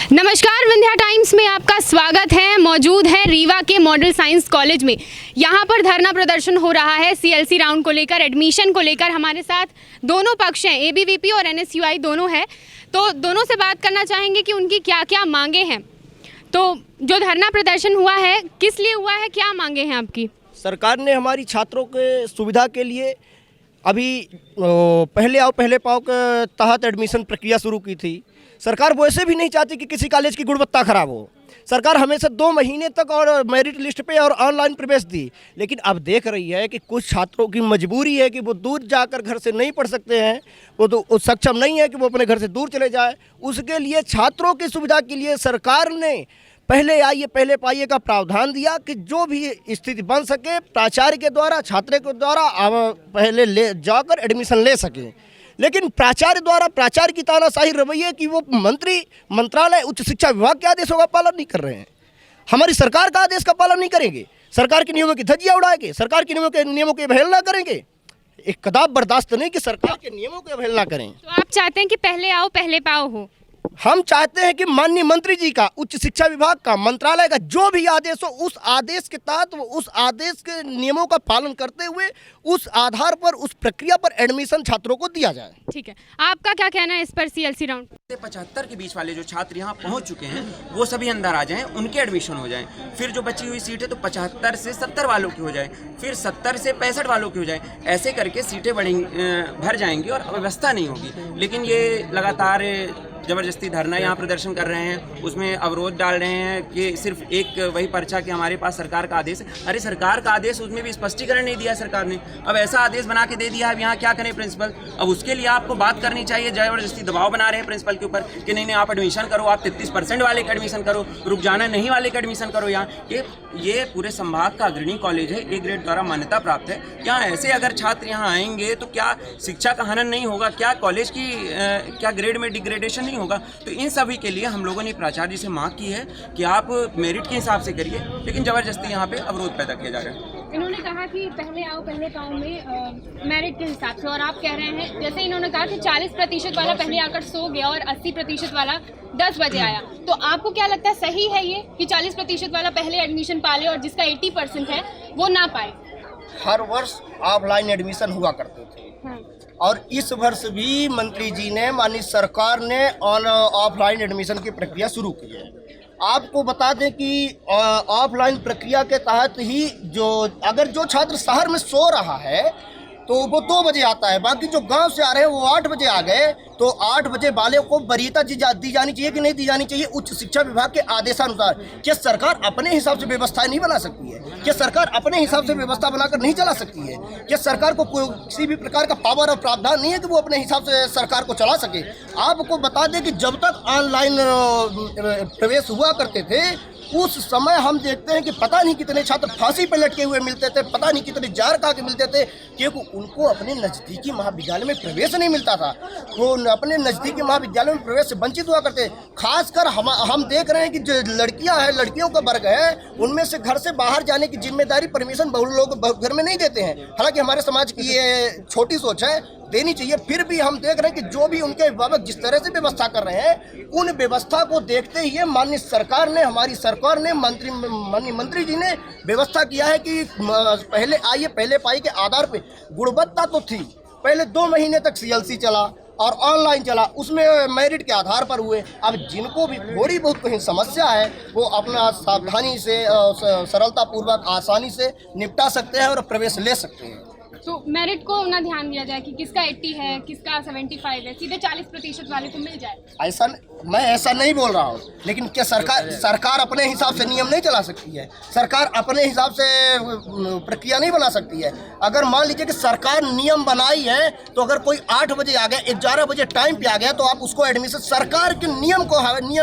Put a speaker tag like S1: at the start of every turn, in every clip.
S1: नमस्कार, विंध्या टाइम्स में आपका स्वागत है। मौजूद है रीवा के मॉडल साइंस कॉलेज में। यहाँ पर धरना प्रदर्शन हो रहा है सीएलसी राउंड को लेकर, एडमिशन को लेकर। हमारे साथ दोनों पक्ष हैं, एबीवीपी और एनएसयूआई दोनों हैं। तो दोनों से बात करना चाहेंगे कि उनकी क्या क्या मांगे हैं। तो जो धरना प्रदर्शन हुआ है, किस लिए हुआ है, क्या मांगे हैं आपकी?
S2: सरकार ने हमारी छात्रों के सुविधा के लिए अभी पहले आओ पहले पाओ के तहत एडमिशन प्रक्रिया शुरू की थी। सरकार वैसे भी नहीं चाहती कि किसी कॉलेज की गुणवत्ता खराब हो। सरकार हमेशा 2 महीने तक और मेरिट लिस्ट पे और ऑनलाइन प्रवेश दी, लेकिन अब देख रही है कि कुछ छात्रों की मजबूरी है कि वो दूर जाकर घर से नहीं पढ़ सकते हैं, वो तो सक्षम नहीं है कि वो अपने घर से दूर चले जाए। उसके लिए छात्रों की सुविधा के लिए सरकार ने पहले आइए पहले पाइए का प्रावधान दिया कि जो भी स्थिति बन सके प्राचार्य के द्वारा छात्र के द्वारा पहले ले जाकर एडमिशन ले सकें। लेकिन प्राचार्य द्वारा प्राचार्य की तानाशाही रवैये कि वो मंत्रालय उच्च शिक्षा विभाग के आदेशों का पालन नहीं कर रहे हैं, हमारी सरकार का आदेश का पालन नहीं करेंगे, सरकार के नियमों की धज्जियां उड़ाएंगे, सरकार के नियमों की अवहेलना करेंगे। एक कदाप बर्दाश्त नहीं कि सरकार के नियमों की अवहेलना करें।
S1: तो आप चाहते हैं कि पहले आओ पहले पाओ हो?
S2: हम चाहते हैं कि माननीय मंत्री जी का, उच्च शिक्षा विभाग का, मंत्रालय का जो भी आदेश हो, उस आदेश के तहत उस आदेश के नियमों का पालन करते हुए उस आधार पर उस प्रक्रिया पर एडमिशन छात्रों को दिया जाए।
S1: ठीक है, आपका क्या कहना है इस पर? सीएलसी राउंड
S3: 75 के बीच वाले जो छात्र यहाँ पहुँच चुके हैं वो सभी अंदर आ जाएं, उनके एडमिशन हो जाएं। फिर जो बची हुई सीटें तो 75 से 70 वालों की हो जाए, फिर 70 से 65 वालों की हो जाए। ऐसे करके सीटें भर जाएंगी और अव्यवस्था नहीं होगी। लेकिन ये लगातार जबरदस्ती धरना यहाँ प्रदर्शन कर रहे हैं, उसमें अवरोध डाल रहे हैं कि सिर्फ एक वही पर्चा कि हमारे पास सरकार का आदेश है। अरे सरकार का आदेश, उसमें भी स्पष्टीकरण नहीं दिया सरकार ने। अब ऐसा आदेश बना के दे दिया, अब यहाँ क्या करें प्रिंसिपल? अब उसके लिए आपको बात करनी चाहिए। जबरदस्ती दबाव बना रहे हैं प्रिंसिपल के ऊपर कि नहीं आप एडमिशन करो, आप 33% वाले का एडमिशन करो, रुक जाना नहीं वाले का एडमिशन करो। यहाँ ये पूरे संभाग का अग्रणी कॉलेज है, ए ग्रेड द्वारा मान्यता प्राप्त है। यहाँ ऐसे अगर छात्र यहाँ आएंगे तो क्या शिक्षा का हनन नहीं होगा? क्या कॉलेज की क्या ग्रेड में डिग्रेडेशन नहीं होगा? तो इन सभी के लिए हम लोगों ने प्राचार्य जी से मांग की है कि आप मेरिट के हिसाब से करिए, लेकिन जबरदस्ती यहाँ पे अवरोध पैदा किया जा रहा है।
S1: इन्होंने कहा कि पहले आओ पहले पाओ में मेरिट के हिसाब से, और आप कह रहे हैं, जैसे इन्होंने कहा कि 40% वाला पहले आकर सो गया और 80% वाला 10 बजे आया। तो आपको क्या लगता है, सही है ये कि 40% वाला पहले एडमिशन पा ले और जिसका 80% है वो ना पाए?
S2: हर वर्ष ऑफलाइन एडमिशन हुआ करते थे और इस वर्ष भी मंत्री जी ने, माननीय सरकार ने ऑफलाइन एडमिशन की प्रक्रिया शुरू की है। आपको बता दें कि ऑफलाइन प्रक्रिया के तहत ही अगर जो छात्र शहर में सो रहा है तो वो 2 बजे आता है, बाकी जो गांव से आ रहे हैं वो 8 बजे आ गए, तो 8 बजे वाले को वरीयता दी जानी चाहिए कि नहीं दी जानी चाहिए उच्च शिक्षा विभाग के आदेशानुसार? क्या सरकार अपने हिसाब से व्यवस्थाएं नहीं बना सकती है? क्या सरकार अपने हिसाब से व्यवस्था बनाकर नहीं चला सकती है? क्या सरकार को किसी भी प्रकार का पावर और प्रावधान नहीं है कि वो अपने हिसाब से सरकार को चला सके? आपको बता दें कि जब तक ऑनलाइन प्रवेश हुआ करते थे उस समय हम देखते हैं कि पता नहीं कितने छात्र फांसी पर लटके हुए मिलते थे, पता नहीं कितने जार खा के मिलते थे, क्योंकि उनको अपने नज़दीकी महाविद्यालय में प्रवेश नहीं मिलता था। वो अपने नज़दीकी महाविद्यालय में प्रवेश से वंचित हुआ करते। खासकर हम देख रहे हैं कि जो लड़कियां हैं, लड़कियों का वर्ग है, उनमें से घर से बाहर जाने की जिम्मेदारी परमिशन बहु लोग घर में नहीं देते हैं। हालांकि हमारे समाज की ये छोटी सोच है, देनी चाहिए। फिर भी हम देख रहे हैं कि जो भी उनके अभिभावक जिस तरह से व्यवस्था कर रहे हैं, उन व्यवस्था को देखते ही माननीय सरकार ने, हमारी सरकार ने, माननीय मंत्री जी ने व्यवस्था किया है कि पहले आइए पहले पाई के आधार पे गुणवत्ता तो थी। पहले 2 महीने तक सीएलसी चला और ऑनलाइन चला, उसमें मेरिट के आधार पर हुए। अब जिनको भी थोड़ी बहुत कहीं समस्या है वो अपना सावधानी से, सरलतापूर्वक, आसानी से निपटा सकते हैं और प्रवेश ले सकते हैं।
S1: तो मेरिट को ना ध्यान दिया जाए कि किसका 80 है, किसका 75 है, सीधे 40% वाले को मिल जाए?
S2: मैं ऐसा नहीं बोल रहा हूँ, लेकिन क्या सरकार अपने हिसाब से नियम नहीं चला सकती है? सरकार अपने हिसाब से प्रक्रिया नहीं बना सकती है? अगर मान लीजिए कि सरकार नियम बनाई है तो अगर कोई 8 बजे आ गया, 11 बजे टाइम पे आ गया, तो आप उसको एडमिशन, सरकार के नियम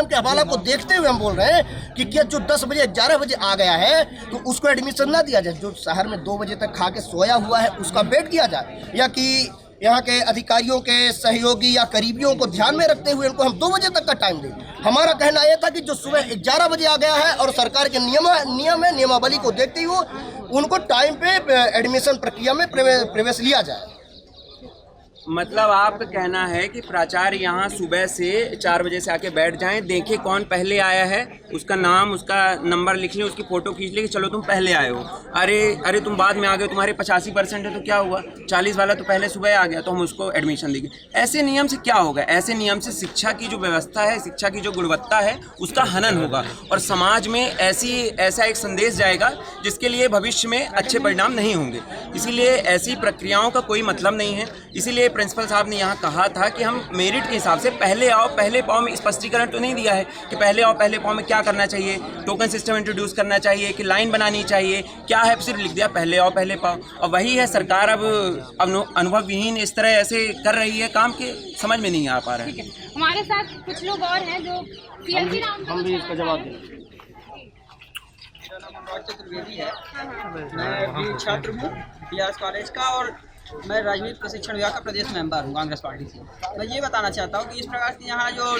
S2: के हवाला को देखते हुए हम बोल रहे हैं कि क्या जो 10 बजे 11 बजे आ गया है तो उसको एडमिशन ना दिया जाए? जो शहर में 2 बजे तक खा के सोया हुआ है उसका वेट किया जाए, या कि यहाँ के अधिकारियों के सहयोगी या करीबियों को ध्यान में रखते हुए उनको हम 2 बजे तक का टाइम दें? हमारा कहना यह था कि जो सुबह 11 बजे आ गया है और सरकार के नियमावली को देखते हुए उनको टाइम पे एडमिशन प्रक्रिया में प्रवेश लिया जाए।
S3: मतलब आपका कहना है कि प्राचार्य यहाँ सुबह से 4 बजे से आके बैठ जाएं, देखें कौन पहले आया है, उसका नाम उसका नंबर लिख लें, उसकी फ़ोटो खींच लें कि चलो तुम पहले आए हो। अरे तुम बाद में आ गए, तुम्हारे 85% है तो क्या हुआ, 40 वाला तो पहले सुबह आ गया तो हम उसको एडमिशन देंगे। ऐसे नियम से क्या होगा? ऐसे नियम से शिक्षा की जो व्यवस्था है, शिक्षा की जो गुणवत्ता है उसका हनन होगा और समाज में ऐसा एक संदेश जाएगा जिसके लिए भविष्य में अच्छे परिणाम नहीं होंगे। इसीलिए ऐसी प्रक्रियाओं का कोई मतलब नहीं है। इसीलिए प्रिंसिपल साहब ने यहाँ कहा था कि हम मेरिट के हिसाब से पहले आओ पहले पाओ में स्पष्टीकरण तो नहीं दिया है कि पहले आओ पहले पाओ में क्या करना चाहिए, टोकन सिस्टम इंट्रोड्यूस करना चाहिए कि लाइन बनानी चाहिए, क्या है, सिर्फ लिख दिया पहले आओ पहले पाओ। और वही है, सरकार अब अनुभवविहीन इस तरह ऐसे कर रही है काम के समझ में नहीं आ पा रहा है।
S1: हमारे साथ कुछ लोग और हैं जो CLC राउंड
S2: हम भी इसका जवाब दें।
S4: मेरा नाम अनुराग चतुर्वेदी है। मैं भी छात्र हूँ BRS कॉलेज का और मैं राजनीति प्रशिक्षण विभाग का प्रदेश मेंबर हूँ कांग्रेस पार्टी से। मैं ये बताना चाहता हूँ कि इस प्रकार से यहाँ जो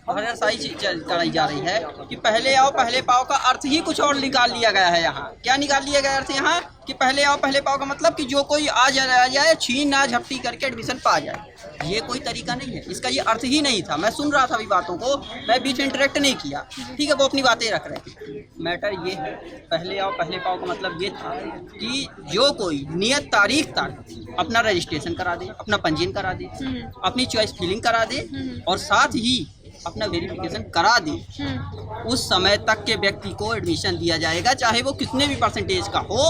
S4: भाषाशाही चलाई जा रही है कि पहले आओ पहले पाओ का अर्थ ही कुछ और निकाल लिया गया है। यहाँ क्या निकाल लिया गया अर्थ यहाँ कि पहले आओ पहले पाओ का मतलब कि जो कोई आ जाए छीन ना झपटी करके एडमिशन पा जाए। ये कोई तरीका नहीं है, इसका ये अर्थ ही नहीं था। मैं सुन रहा था अभी बातों को, मैं बीच में इंटरेक्ट नहीं किया, ठीक है, वो अपनी बातें रख रहे थे। मैटर ये है पहले आओ पहले पाओ का मतलब ये था कि जो कोई नियत तारीख तक अपना रजिस्ट्रेशन करा दे, अपना पंजीयन करा दे, अपनी चॉइस फिलिंग करा दे और साथ ही अपना वेरिफिकेशन करा दे, उस समय तक के व्यक्ति को एडमिशन दिया जाएगा, चाहे वो कितने भी परसेंटेज का हो।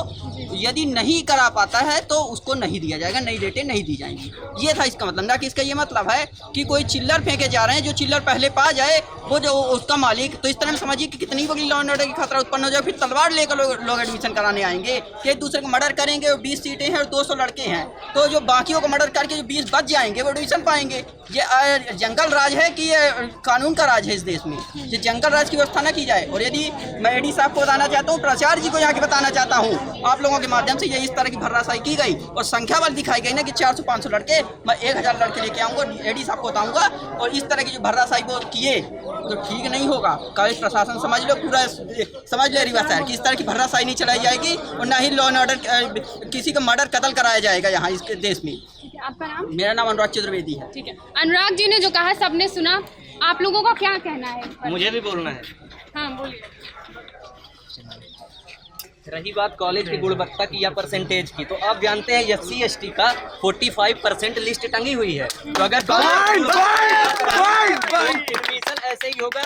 S4: यदि नहीं करा पाता है तो उसको नहीं दिया जाएगा, नई डेटें नहीं दी जाएंगी। ये था इसका मतलब। ना कि इसका ये मतलब है कि कोई चिल्लर फेंके जा रहे हैं, जो चिल्लर पहले पा जाए वो जो उसका मालिक। तो इस तरह समझिए कि कितनी बड़ी लॉ एंड ऑर्डर की खतरा उत्पन्न हो जाए, फिर तलवार लेकर लोग एडमिशन कराने आएंगे कि एक दूसरे को मर्डर करेंगे और 20 सीटें हैं और 200 लड़के हैं, तो जो बाकियों को मर्डर करके जो 20 बच जाएंगे वो एडमिशन पाएंगे। ये जंगल राज है कि ये कानून का राज है इस देश में। ये जंगल राज की व्यवस्था न की जाए। और यदि मैं एडी साहब को बताना चाहता हूँ, प्राचार्य जी को यहाँ के बताना चाहता हूँ, आप लोगों के माध्यम से ये इस तरह की भर्राशाई की गई और संख्या बल दिखाई गई ना कि 400-500 लड़के, मैं 1000 लड़के लेके आऊँगा, एडी साहब को बताऊँगा। और इस तरह की जो भर्राशाई वो किए तो ठीक नहीं होगा। कॉलेज प्रशासन समझ लो, पूरा समझ ले रीवा शहर की इस तरह की भर्राशाई नहीं चलाई जाएगी और ना ही लॉ एंड ऑर्डर किसी का मर्डर कत्ल कराया जाएगा यहाँ इस देश में।
S1: आपका नाम?
S4: मेरा नाम अनुराग चतुर्वेदी है।
S1: ठीक है, अनुराग जी ने जो कहा सबने सुना, आप लोगों का क्या कहना है?
S5: मुझे भी बोलना है।
S1: हाँ बोलिए।
S5: रही बात कॉलेज की गुणवत्ता की या परसेंटेज की, तो आप जानते हैं SC ST का 45% लिस्ट टंगी हुई है। तो अगर एडमिशन ऐसे ही होगा,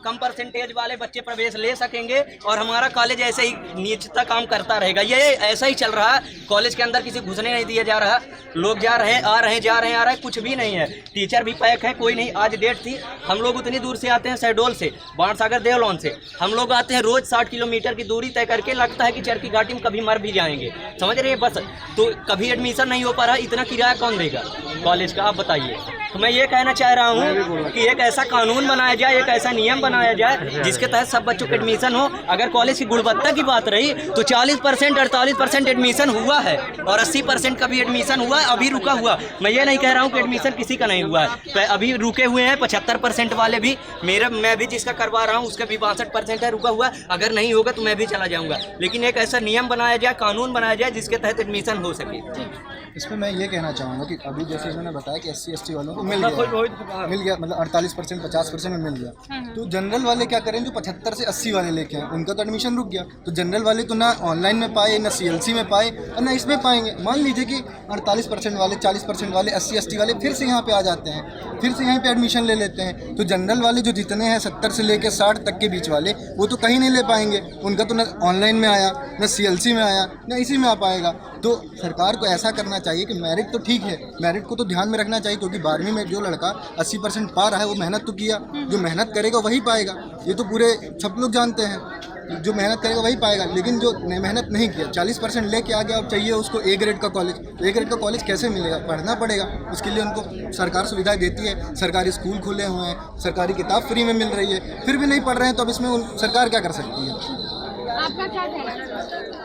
S5: कम परसेंटेज वाले बच्चे प्रवेश ले सकेंगे और हमारा कॉलेज ऐसे ही नीचता काम करता रहेगा। ये ऐसा ही चल रहा है। कॉलेज के अंदर किसी घुसने नहीं दिया जा रहा, लोग जा रहे हैं, आ रहे हैं, कुछ भी नहीं है। टीचर भी पैक है, कोई नहीं। आज डेट थी, हम लोग उतनी दूर से आते हैं, शहडोल से, बाणसागर देवलौन से हम लोग आते हैं रोज 60 किलोमीटर की दूरी तय करके। लगता है कि चरखी घाटी में कभी मर भी जाएंगे, समझ रहे हैं। बस तो कभी एडमिशन नहीं हो पा रहा, इतना किराया कौन देगा कॉलेज का, आप बताइए। तो मैं ये कहना चाह रहा हूँ कि एक ऐसा कानून बनाया जाए, एक ऐसा नियम बनाया जाए जिसके तहत सब बच्चों को एडमिशन हो। अगर कॉलेज की गुणवत्ता की बात रही तो 40% 48% एडमिशन हुआ है और 80% का भी एडमिशन हुआ है, अभी रुका हुआ। मैं ये नहीं कह रहा हूँ कि एडमिशन किसी का नहीं हुआ है, तो अभी रुके हुए हैं 75% वाले भी। मैं भी जिसका करवा रहा हूँ उसका भी 62% है रुका हुआ। अगर नहीं होगा तो मैं भी चला जाऊँगा, लेकिन एक ऐसा नियम बनाया जाए, कानून बनाया जाए जिसके तहत एडमिशन हो सके।
S6: इसमें मैं ये कहना चाहूँगा कि अभी जैसे इन्होंने बताया कि SC ST वालों को मिल गया, मतलब 48% 50% में मिल गया। तो जनरल वाले क्या करें, जो 75 से 80 वाले लेके हैं, उनका तो एडमिशन रुक गया। तो जनरल वाले तो ना ऑनलाइन में पाए, ना CLC में पाए और ना इसमें पाएंगे। मान लीजिए कि 48% वाले, 40% वाले, SC ST वाले फिर से यहाँ पे आ जाते हैं, फिर से यहाँ पे एडमिशन ले लेते हैं। तो जनरल वाले जो जितने हैं 70 से लेकर 60 तक के बीच वाले, वो तो कहीं नहीं ले पाएंगे। उनका तो ना ऑनलाइन में आया, ना CLC में आया, ना इसी में आ पाएगा। तो सरकार को ऐसा करना चाहिए कि मेरिट तो ठीक है, मेरिट को तो ध्यान में रखना चाहिए, क्योंकि 12वीं में जो लड़का 80% पा रहा है वो मेहनत तो किया, जो मेहनत करेगा वही पाएगा। ये तो पूरे सब लोग जानते हैं, जो मेहनत करेगा वही पाएगा। लेकिन जो मेहनत नहीं किया, 40% लेके आ गया, अब चाहिए उसको A ग्रेड का कॉलेज। तो A ग्रेड का कॉलेज कैसे मिलेगा? पढ़ना पड़ेगा। उसके लिए उनको सरकार सुविधा देती है, सरकारी स्कूल खुले हुए हैं, सरकारी किताब फ्री में मिल रही है, फिर भी नहीं पढ़ रहे हैं। तो अब इसमें सरकार क्या कर सकती है?
S1: आपका क्या कहना है?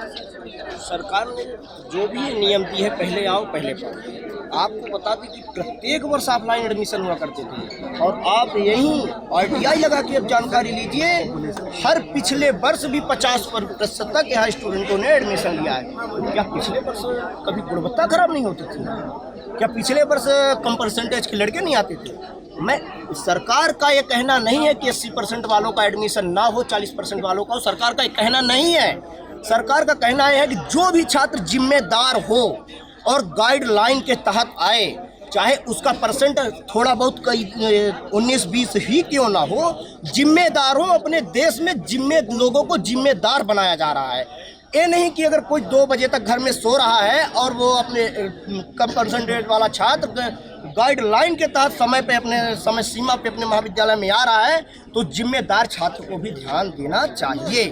S2: सरकार ने जो भी नियम दी है, पहले आओ पहले पाओ, आपको बता दें कि प्रत्येक वर्ष ऑफलाइन एडमिशन हुआ करते थे और आप यहीं RTI लगा के अब जानकारी लीजिए, हर पिछले वर्ष भी 50% तक यहाँ स्टूडेंटों ने एडमिशन लिया है। क्या पिछले वर्ष कभी गुणवत्ता खराब नहीं होती थी? क्या पिछले वर्ष कम परसेंटेज के लड़के नहीं आते थे? मैं सरकार का ये कहना नहीं है कि 80% वालों का एडमिशन ना हो, 40% वालों का हो, सरकार का ये कहना नहीं है। सरकार का कहना है कि जो भी छात्र जिम्मेदार हो और गाइडलाइन के तहत आए, चाहे उसका परसेंट थोड़ा बहुत 19-20 ही क्यों ना हो, जिम्मेदार हो। अपने देश में लोगों को जिम्मेदार बनाया जा रहा है। ये नहीं कि अगर कोई 2 बजे तक घर में सो रहा है और वो अपने कम परसेंटेज वाला छात्र गाइडलाइन के तहत समय पे अपने समय सीमा पे अपने महाविद्यालय में आ रहा है, तो जिम्मेदार छात्र को भी ध्यान देना चाहिए।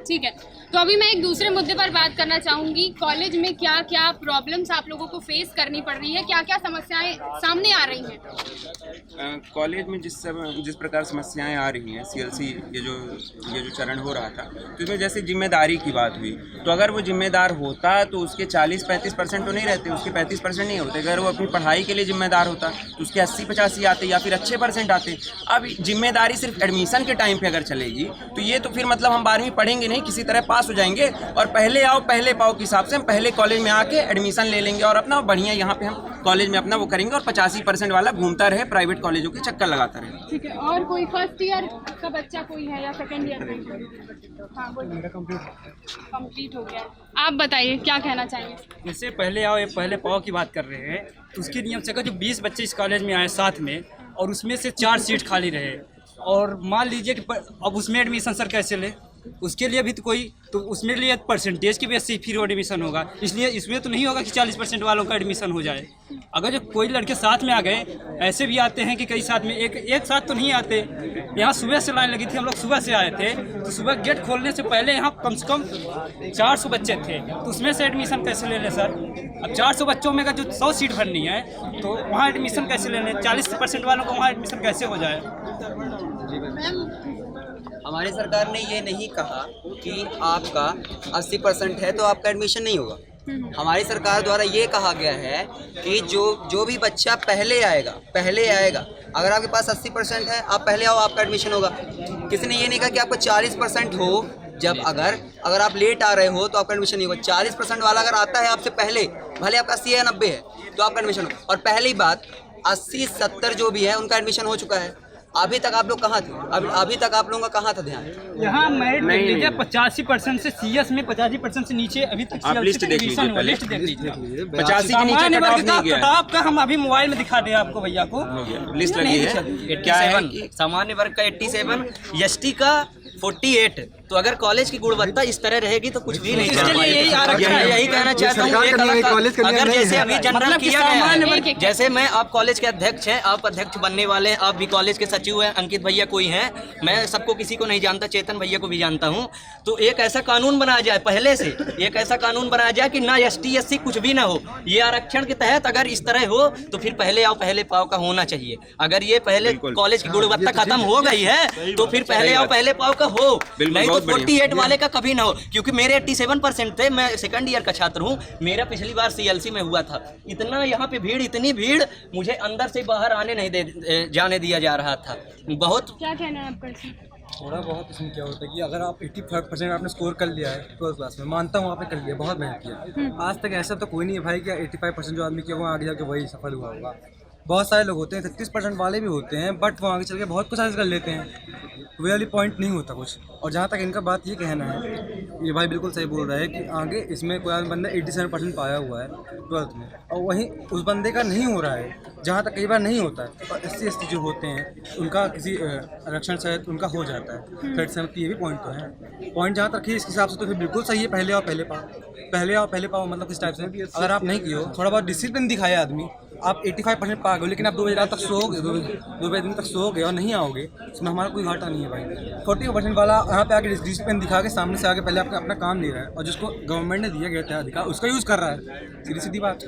S1: ठीक है, तो अभी मैं एक दूसरे मुद्दे पर बात करना चाहूँगी। कॉलेज में क्या क्या प्रॉब्लम्स आप लोगों को फेस करनी पड़ रही है, क्या क्या समस्याएं सामने आ रही हैं?
S3: कॉलेज में जिस प्रकार समस्याएं आ रही हैं, CLC ये जो चरण हो रहा था, तो इसमें जैसे जिम्मेदारी की बात हुई, तो अगर वो जिम्मेदार होता तो उसके 40-35% तो नहीं रहते, उसके 35% नहीं होते। अगर वो अपनी पढ़ाई के लिए जिम्मेदार होता तो उसके 80-85 आते या फिर अच्छे % आते। अब जिम्मेदारी सिर्फ एडमिशन के टाइम पर अगर चलेगी तो ये तो फिर मतलब हम 12वीं पढ़ेंगे नहीं, किसी तरह पास हो जाएंगे और पहले आओ पहले पाओ के हिसाब से हम पहले कॉलेज में आके एडमिशन ले लेंगे और अपना बढ़िया यहाँ पे हम कॉलेज में अपना वो करेंगे और 85% वाला घूमता रहे, प्राइवेट कॉलेजों के चक्कर लगाता रहे।
S1: ठीक है, और कोई फर्स्ट ईयर का बच्चा कोई है या सेकंड ईयर में? हाँ, मेरा कंप्लीट हो गया। आप बताइए क्या कहना चाहेंगे?
S7: जैसे पहले आओ पहले पाओ की बात कर रहे हैं, तो उसके नियम से अगर जो 20 बच्चे इस कॉलेज में आए साथ में और उसमें से 4 सीट खाली रहे और मान लीजिए कि अब उसमें एडमिशन सर कैसे ले, उसके लिए भी तो उसमें लिए परसेंटेज की बेस से फिर एडमिशन होगा। इसलिए इसमें तो नहीं होगा कि 40% वालों का एडमिशन हो जाए। अगर जो कोई लड़के साथ में आ गए, ऐसे भी आते हैं कि कई साथ में एक साथ तो नहीं आते। यहाँ सुबह से लाइन लगी थी, हम लोग सुबह से आए थे, तो सुबह गेट खोलने से पहले यहाँ कम से कम 400 बच्चे थे, तो उसमें से एडमिशन कैसे ले लें सर? अब 400 बच्चों में का जो 100 सीट भरनी है तो वहाँ एडमिशन कैसे ले लें? 40% वालों को वहाँ एडमिशन कैसे हो जाए?
S5: हमारी सरकार ने ये नहीं कहा कि आपका 80% है तो आपका एडमिशन नहीं होगा। हमारी सरकार द्वारा ये कहा गया है कि जो भी बच्चा पहले आएगा। अगर आपके पास 80% है, आप पहले आओ, आपका एडमिशन होगा। किसी ने ये नहीं कहा कि आपका 40% हो। जब अगर आप लेट आ रहे हो तो आपका एडमिशन नहीं होगा। 40% वाला अगर आता है आपसे पहले, भले आपका 80 या 90 है, तो आपका एडमिशन होगा। और पहली बात 80-70 जो भी है उनका एडमिशन हो चुका है। अभी तक आप लोग कहाँ थे? अभी तक आप लोगों का कहाँ था ध्यान?
S7: यहाँ मेरिट देख लीजिए, 85% से CS में 85% से नीचे अभी तक
S3: आप लिस्ट देख लीजिए,
S7: लिस्ट देख लीजिए।
S3: 85 के नीचे कट ऑफ नहीं गया है।
S7: कट का हम अभी मोबाइल में दिखा दें आपको भैया को,
S3: लिस्ट लगी है। क्या है कि
S5: सामान्य वर्ग का 87, ST का 48। तो अगर कॉलेज की गुणवत्ता इस तरह रहेगी तो कुछ भी नहीं चल पाएगा। यही कहना चाहता हूँ। अगर जैसे अभी जनरल किया गया है, जैसे मैं आप कॉलेज के अध्यक्ष हैं, आप अध्यक्ष बनने वाले हैं, आप भी कॉलेज के सचिव हैं, अंकित भैया कोई हैं, मैं सबको किसी को नहीं जानता, चेतन भैया को भी जानता हूँ। तो एक ऐसा कानून बनाया जाए, पहले से एक ऐसा कानून बनाया जाए कि ना ST SC कुछ भी ना हो। ये आरक्षण के तहत अगर इस तरह हो तो फिर पहले आओ पहले पाओ का होना चाहिए। अगर ये पहले कॉलेज की गुणवत्ता खत्म हो गई है तो फिर पहले आओ पहले पाओ का हो, नहीं तो 48 वाले का कभी ना हो। क्योंकि मेरे 87% थे, मैं सेकंड ईयर का छात्र हूँ। मेरा पिछली बार CLC में हुआ था। इतना यहाँ पे भीड़, इतनी भीड़, मुझे अंदर से बाहर आने नहीं जाने दिया जा रहा था। बहुत
S1: क्या कहना है आपका?
S6: थोड़ा बहुत इसमें क्या होता है कि अगर आप 85% आपने स्कोर कर लिया है 12th क्लास में, मानता हूँ आपने कर लिया, बहुत मेहनत किया। आज तक ऐसा तो कोई नहीं है भाई कि 85% जो आदमी किया वो आगे जाके वही सफल हुआ होगा। बहुत सारे लोग होते हैं, 33% वाले भी होते हैं, बट वो आगे चल के बहुत कुछ हासिल कर लेते हैं। वे वाली पॉइंट नहीं होता कुछ। और जहाँ तक इनका बात ये कहना है, ये भाई बिल्कुल सही बोल रहा है कि आगे इसमें कोई बंदा 87% पाया हुआ है 12th में, और वहीं उस बंदे का नहीं हो रहा है, जहाँ तक कई बार नहीं होता है। और SC ST जो होते हैं उनका किसी आरक्षण शायद उनका हो जाता है। 37 ये भी पॉइंट तो है। पॉइंट जहाँ तक है इस हिसाब से तो फिर बिल्कुल सही है, पहले आओ पहले पाओ। पहले आओ पहले पाओ मतलब किस टाइप से, अगर आप नहीं किए हो, थोड़ा बहुत डिसिप्लिन दिखाए आदमी,
S8: आप 85% पा गए, लेकिन आप 2 बजे रात तक सोओगे, 2 बजे दिन तक सोओगे और नहीं आओगे, इसमें हमारा कोई घाटा नहीं है भाई। 40% वाला यहाँ पे आके डिसिप्लिन दिखा के सामने से आके पहले आपका अपना काम ले रहा है, और जिसको गवर्नमेंट ने दिया गया था अधिकार उसका यूज़ कर रहा है। सीधी सीधी बात।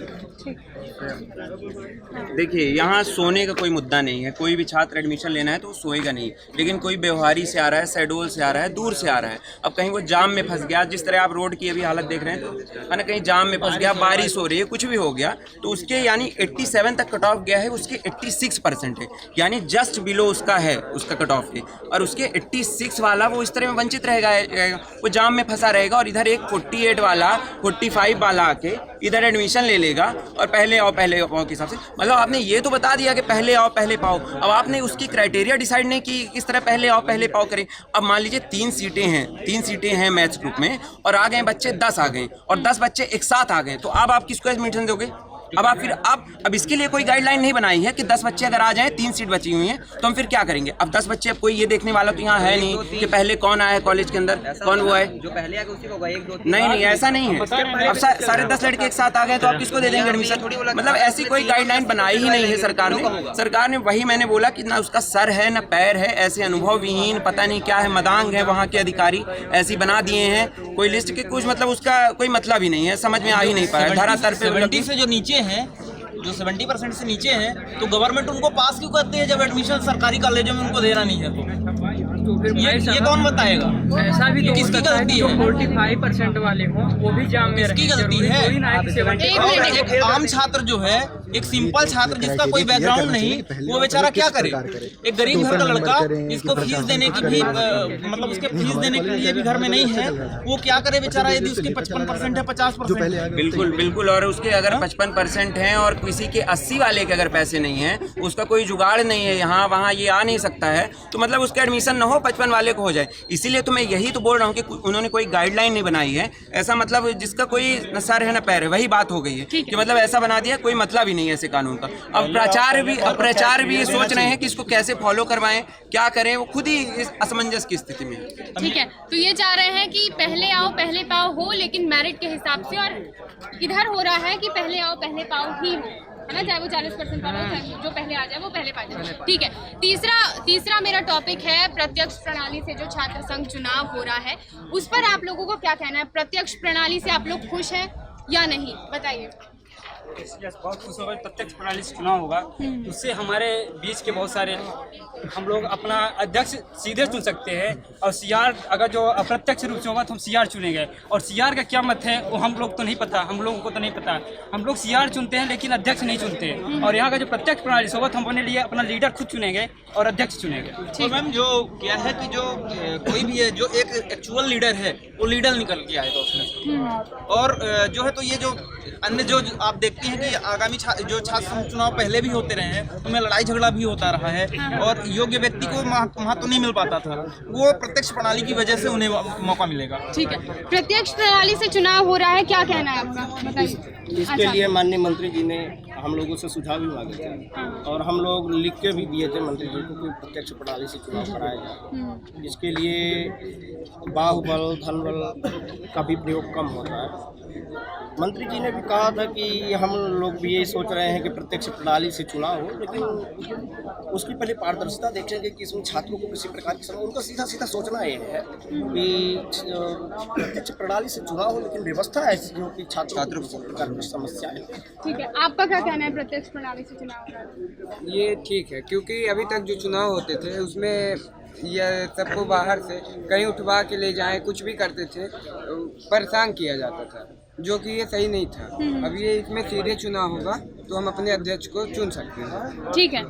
S3: देखिए, यहाँ सोने का कोई मुद्दा नहीं है। कोई भी छात्र एडमिशन लेना है तो वो सोएगा नहीं, लेकिन कोई व्यवहारी से आ रहा है, शहडोल से आ रहा है, दूर से आ रहा है, अब कहीं वो जाम में फंस गया, जिस तरह आप रोड की अभी हालत देख रहे हैं, तो है ना, कहीं जाम में फंस गया, बारिश हो रही है, कुछ भी हो गया, तो उसके यानी 87 तक कट ऑफ गया है, उसके 86% है, यानी जस्ट बिलो उसका है, उसका कट ऑफ है, और उसके 86 वाला वो इस तरह में वंचित रहेगा, वो जाम में फंसा रहेगा, और इधर एक 48 वाला 45 वाला आके इधर एडमिशन ले लेगा, और पहले आओ पहले पाओ के हिसाब से, मतलब आपने ये तो बता दिया कि पहले आओ पहले पाओ, अब आपने उसकी क्राइटेरिया डिसाइड नहीं की किस तरह पहले आओ पहले पाओ करें। अब मान लीजिए 3 सीटें हैं मैथ्स ग्रुप में, और आ गए बच्चे 10 आ गए, और 10 बच्चे एक साथ आ गए, तो अब आप किसको एडमिशन दोगे? अब आप फिर अब इसके लिए कोई गाइडलाइन नहीं बनाई है कि 10 बच्चे अगर आ जाएं, 3 सीट बची हुई हैं, तो हम फिर क्या करेंगे? अब 10 बच्चे, अब कोई ये देखने वाला तो यहाँ है नहीं कि पहले कौन आया है कॉलेज के अंदर, कौन वो है
S5: जो पहले आगे उसी को होगा, 1 2 3
S3: नहीं, ऐसा नहीं है। अब साढ़े 10 लड़के एक साथ आ गए तो आप किसको दे देंगे एडमिशन? मतलब ऐसी कोई गाइडलाइन बनाई ही नहीं है सरकार ने। सरकार ने, वही मैंने बोला कि ना उसका सर है ना पैर है, ऐसे अनुभव विहीन पता नहीं क्या है, मदांग है वहाँ के अधिकारी, ऐसी बना दिए हैं कोई लिस्ट के, कुछ मतलब उसका कोई मतलब ही नहीं है, समझ में आ ही नहीं पाया। धरातल पे
S9: 70 से जो नीचे हैं, जो 70% से नीचे हैं, तो गवर्नमेंट उनको पास क्यों करती है जब एडमिशन सरकारी कॉलेजों में उनको देना नहीं है? तो फिर ये कौन बताएगा?
S4: ऐसा भी तो
S9: किसकी गलती है?
S4: 45% वाले हों वो भी जाम में
S9: किसकी गलती है? और एक आम छात्र जो है, एक सिंपल छात्र जिसका कोई बैकग्राउंड नहीं, वो बेचारा क्या करे? एक गरीब घर का लड़का, इसको फीस देने की भी मतलब उसके फीस देने के लिए भी घर में नहीं है, वो क्या करे बेचारा? यदि उसके 55% है, 50% है।
S3: बिल्कुल बिल्कुल, और उसके अगर 55% हैं और किसी के 80 वाले के अगर पैसे नहीं हैं, उसका कोई जुगाड़ नहीं है, यहाँ वहाँ ये आ नहीं सकता है, तो मतलब उसका एडमिशन न हो, 55 वाले को हो जाए। इसीलिए तो मैं यही तो बोल रहा हूँ कि उन्होंने कोई गाइडलाइन नहीं बनाई है, ऐसा मतलब जिसका कोई न सर है न पैर है, वही बात हो गई है कि मतलब ऐसा बना दिया, कोई मतलब ही नहीं है ऐसे कानून का। अब प्रचार भी ये सोच रहे हैं कि इसको कैसे फॉलो करवाएं, क्या करें, वो खुद ही इस असमंजस की स्थिति में है।
S1: ठीक है, तो ये चाह रहे हैं कि पहले आओ पहले पाओ हो, लेकिन मेरिट के हिसाब से, और इधर हो रहा है कि पहले आओ पहले पाओ ही हो, है ना, चाहे वो 40% वाला हो, चाहे जो पहले आ जाए वो पहले पा जाए। ठीक है, तीसरा मेरा टॉपिक है प्रत्यक्ष प्रणाली से जो छात्र संघ चुनाव हो रहा है, उस पर आप लोगों को क्या कहना है? प्रत्यक्ष प्रणाली से आप लोग खुश हैं या नहीं, बताइए।
S7: बहुत खुश होगा प्रत्यक्ष प्रणाली से चुनाव होगा, उससे हमारे बीच के बहुत सारे हम लोग अपना अध्यक्ष सीधे चुन सकते हैं, और सीआर अगर जो अप्रत्यक्ष रूप से होगा तो हम सीआर चुनेंगे, और सीआर का क्या मत है वो हम लोग को नहीं पता, हम लोगों को तो नहीं पता। हम लोग सीआर चुनते हैं लेकिन अध्यक्ष नहीं चुनते, और यहाँ का जो प्रत्यक्ष प्रणाली से होगा तो हम अपने लिए अपना लीडर खुद चुनेंगे और अध्यक्ष चुनेंगे।
S9: तो मैम जो क्या है कि जो कोई भी है, जो एक एक्चुअल लीडर है, वो लीडर निकल के आएगा उसमें, और जो है तो ये जो अन्य जो आप देखते हैं कि आगामी जो छात्र संघ चुनाव पहले भी होते रहे हैं, उनमें लड़ाई झगड़ा भी होता रहा है, और योग्य व्यक्ति को महत्व नहीं मिल पाता था, वो प्रत्यक्ष प्रणाली की वजह से उन्हें मौका मिलेगा।
S1: ठीक है, प्रत्यक्ष प्रणाली से चुनाव होरहा है, क्या कहना है आपका, बताइए।
S2: इसके लिए माननीय मंत्री जी ने हम लोगों से सुझाव भी मांगे थे, और हम लोग लिख के भी दिए थे मंत्री जी को कि प्रत्यक्ष प्रणाली से चुनाव कराया जाए। इसके लिए बाहुबल धनबल का भी प्रयोग कम होता है। मंत्री जी ने भी कहा था कि हम लोग भी यही सोच रहे हैं कि प्रत्यक्ष प्रणाली से चुनाव हो, लेकिन उसकी पहले पारदर्शिता देखेंगे कि इसमें छात्रों को किसी प्रकार की समस्या, उनका सीधा सीधा सोचना ये है कि प्रत्यक्ष प्रणाली से चुनाव हो, लेकिन व्यवस्था ऐसी हो कि छात्रों को प्रकार की समस्या है।
S1: ठीक है, आपका क्या कहना है प्रत्यक्ष प्रणाली से चुनाव?
S10: ये ठीक है, क्योंकि अभी तक जो चुनाव होते थे उसमें यह सबको बाहर से कहीं उठवा के ले जाएं, कुछ भी करते थे, परेशान किया जाता था, जो कि ये सही नहीं था। अब ये इसमें सीधे चुनाव होगा तो हम अपने अध्यक्ष को चुन सकते हैं।
S1: ठीक है,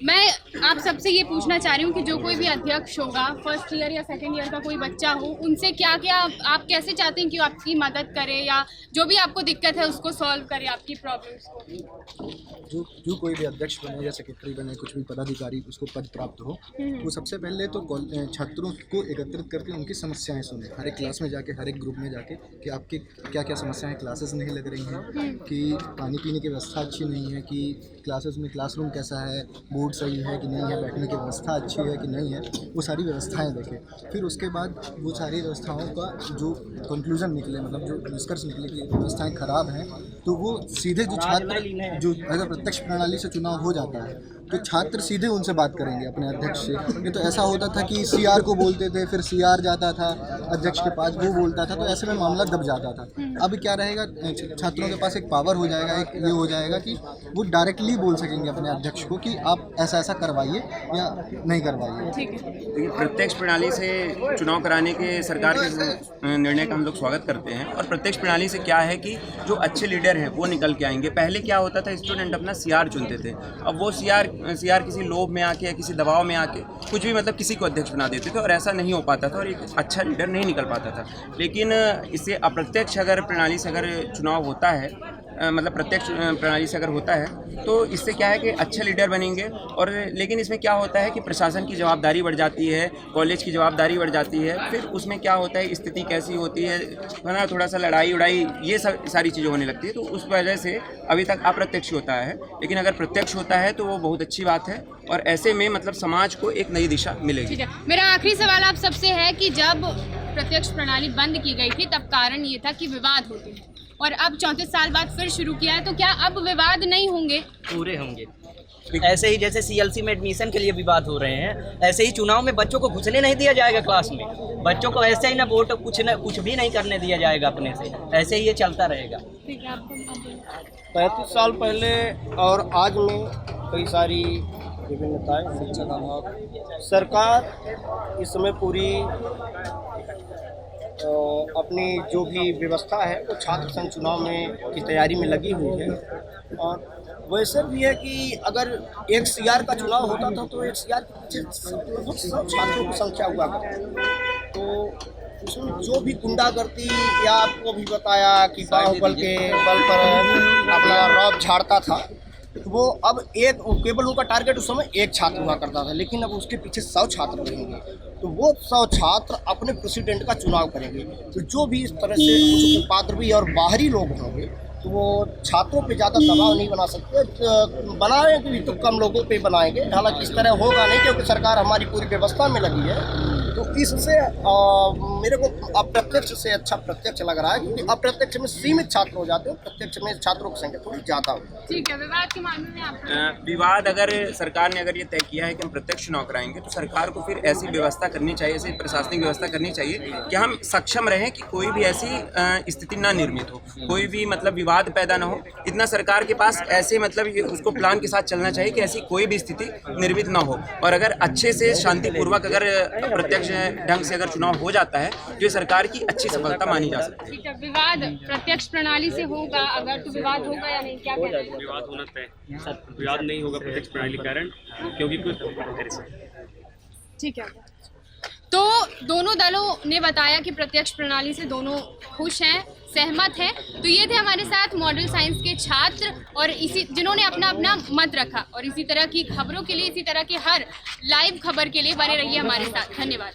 S1: मैं आप सबसे ये पूछना चाह रही हूँ कि जो कोई भी अध्यक्ष होगा, फर्स्ट ईयर या सेकंड ईयर का कोई बच्चा हो, उनसे क्या क्या आप कैसे चाहते हैं कि वो आपकी मदद करे, या जो भी आपको दिक्कत है उसको सॉल्व करे, आपकी प्रॉब्लम्स को?
S6: जो कोई भी अध्यक्ष बने या सेक्रेटरी बने, कुछ भी पदाधिकारी उसको पद प्राप्त हो, वो सबसे पहले तो छात्रों को एकत्रित करके उनकी समस्याएं सुने, हर एक क्लास में जाके, हर एक ग्रुप में जाके कि आपकी क्या क्या समस्याएं, क्लासेस नहीं लग रही हैं, कि पानी पीने की व्यवस्था अच्छी नहीं है, कि क्लासेस में क्लासरूम कैसा है, बोर्ड सही है कि नहीं है, बैठने की व्यवस्था अच्छी है कि नहीं है, वो सारी व्यवस्थाएं देखें। फिर उसके बाद वो सारी व्यवस्थाओं का जो कंक्लूजन निकले, मतलब जो निष्कर्ष निकले कि व्यवस्थाएं ख़राब हैं, तो वो सीधे जो छात्र जो अगर प्रत्यक्ष प्रणाली से चुनाव हो जाता है तो छात्र सीधे उनसे बात करेंगे अपने अध्यक्ष से। नहीं तो ऐसा होता था कि सीआर को बोलते थे, फिर सीआर जाता था अध्यक्ष के पास, वो बोलता था, तो ऐसे में मामला दब जाता था। अब क्या रहेगा, छात्रों के पास एक पावर हो जाएगा, एक ये हो जाएगा कि वो डायरेक्टली बोल सकेंगे अपने अध्यक्ष को कि आप ऐसा ऐसा करवाइए या नहीं करवाइए।
S3: देखिए, प्रत्यक्ष प्रणाली से चुनाव कराने के सरकार के निर्णय का हम लोग स्वागत करते हैं। और प्रत्यक्ष प्रणाली से क्या है कि जो अच्छे लीडर हैं वो निकल के आएंगे। पहले क्या होता था, स्टूडेंट अपना सीआर चुनते थे, अब वो सीआर किसी लोभ में आके या किसी दबाव में आके कुछ भी मतलब किसी को अध्यक्ष बना देते थे और ऐसा नहीं हो पाता था और एक अच्छा लीडर नहीं निकल पाता था। लेकिन इससे अप्रत्यक्ष अगर प्रणाली से अगर चुनाव होता है, मतलब प्रत्यक्ष प्रणाली से अगर होता है तो इससे क्या है कि अच्छे लीडर बनेंगे। और लेकिन इसमें क्या होता है कि प्रशासन की जवाबदारी बढ़ जाती है, कॉलेज की जवाबदारी बढ़ जाती है, फिर उसमें क्या होता है, स्थिति कैसी होती है ना, थोड़ा सा लड़ाई उड़ाई ये सब सारी चीज़ें होने लगती है। तो उस वजह से अभी तक अप्रत्यक्ष होता है, लेकिन अगर प्रत्यक्ष होता है तो वो बहुत अच्छी बात है और ऐसे में मतलब समाज को एक नई दिशा मिलेगी।
S1: ठीक है, मेरा आखिरी सवाल आप सबसे है कि जब प्रत्यक्ष प्रणाली बंद की गई थी तब कारण ये था कि विवाद होते हैं और अब 34 साल बाद फिर शुरू किया है, तो क्या अब विवाद नहीं होंगे?
S5: पूरे होंगे। ऐसे ही जैसे सीएलसी में एडमिशन के लिए विवाद हो रहे हैं, ऐसे ही चुनाव में बच्चों को घुसने नहीं दिया जाएगा क्लास में, बच्चों को ऐसे ही ना वोट कुछ भी नहीं करने दिया जाएगा अपने से, ऐसे ही ये चलता रहेगा।
S2: 35 साल पहले और आज में कई सारी विभिन्नताएं। सरकार इस समय पूरी अपनी जो भी व्यवस्था है वो छात्र संघ चुनाव में की तैयारी में लगी हुई है। और वैसे भी है कि अगर एक सीआर का चुनाव होता था तो एक सीआर के पीछे 100 छात्रों की संख्या हुआ करती है। तो उसमें जो भी गुंडागर्दी या आपको भी बताया कि बाहुबल के बल पर अपना रौब झाड़ता था, तो वो अब केवल उनका टारगेट उस समय एक छात्र हुआ करता था, लेकिन अब उसके पीछे 100 छात्र रहेंगे। तो वो 100 छात्र अपने प्रेसिडेंट का चुनाव करेंगे। तो जो भी इस तरह से कुछ उपद्रवी और बाहरी लोग होंगे तो वो छात्रों पे ज़्यादा दबाव नहीं बना सकते, बनाएंगे भी तो कम लोगों पे बनाएंगे। हालांकि इस तरह होगा नहीं क्योंकि सरकार हमारी पूरी व्यवस्था में लगी है। तो इससे मेरे को अप्रत्यक्ष से अच्छा प्रत्यक्ष लग रहा है, क्योंकि अप्रत्यक्ष में सीमित छात्र हो जाते हैं, प्रत्यक्ष में छात्रों की संख्या थोड़ी ज़्यादा हो जाती है।
S1: ठीक है, विवाद के मामले में आप
S3: विवाद अगर सरकार ने अगर ये तय किया है कि हम प्रत्यक्ष चुनाव कराएंगे तो सरकार को फिर ऐसी व्यवस्था करनी चाहिए, ऐसी प्रशासनिक व्यवस्था करनी चाहिए कि हम सक्षम रहें कि कोई भी ऐसी स्थिति ना निर्मित हो, कोई भी मतलब विवाद पैदा ना हो। इतना सरकार के पास ऐसे मतलब उसको प्लान के साथ चलना चाहिए कि ऐसी कोई भी स्थिति निर्मित ना हो। और अगर अच्छे से शांतिपूर्वक अगर प्रत्यक्ष ढंग से अगर चुनाव हो जाता है जो सरकार की अच्छी सफलता मानी जा सकती है।
S1: ठीक है, विवाद प्रत्यक्ष प्रणाली से होगा अगर तो विवाद होगा या नहीं, क्या कहते हैं?
S11: विवाद होना तय, विवाद नहीं होगा प्रत्यक्ष प्रणाली के कारण, क्योंकि कुछ
S1: ठीक है। तो दोनों दलों ने बताया कि प्रत्यक्ष प्रणाली से दोनों खुश हैं, सहमत हैं। तो ये थे हमारे साथ मॉडल साइंस के छात्र और इसी जिन्होंने अपना अपना मत रखा। और इसी तरह की खबरों के लिए, इसी तरह की हर लाइव खबर के लिए बने रहिए हमारे साथ। धन्यवाद।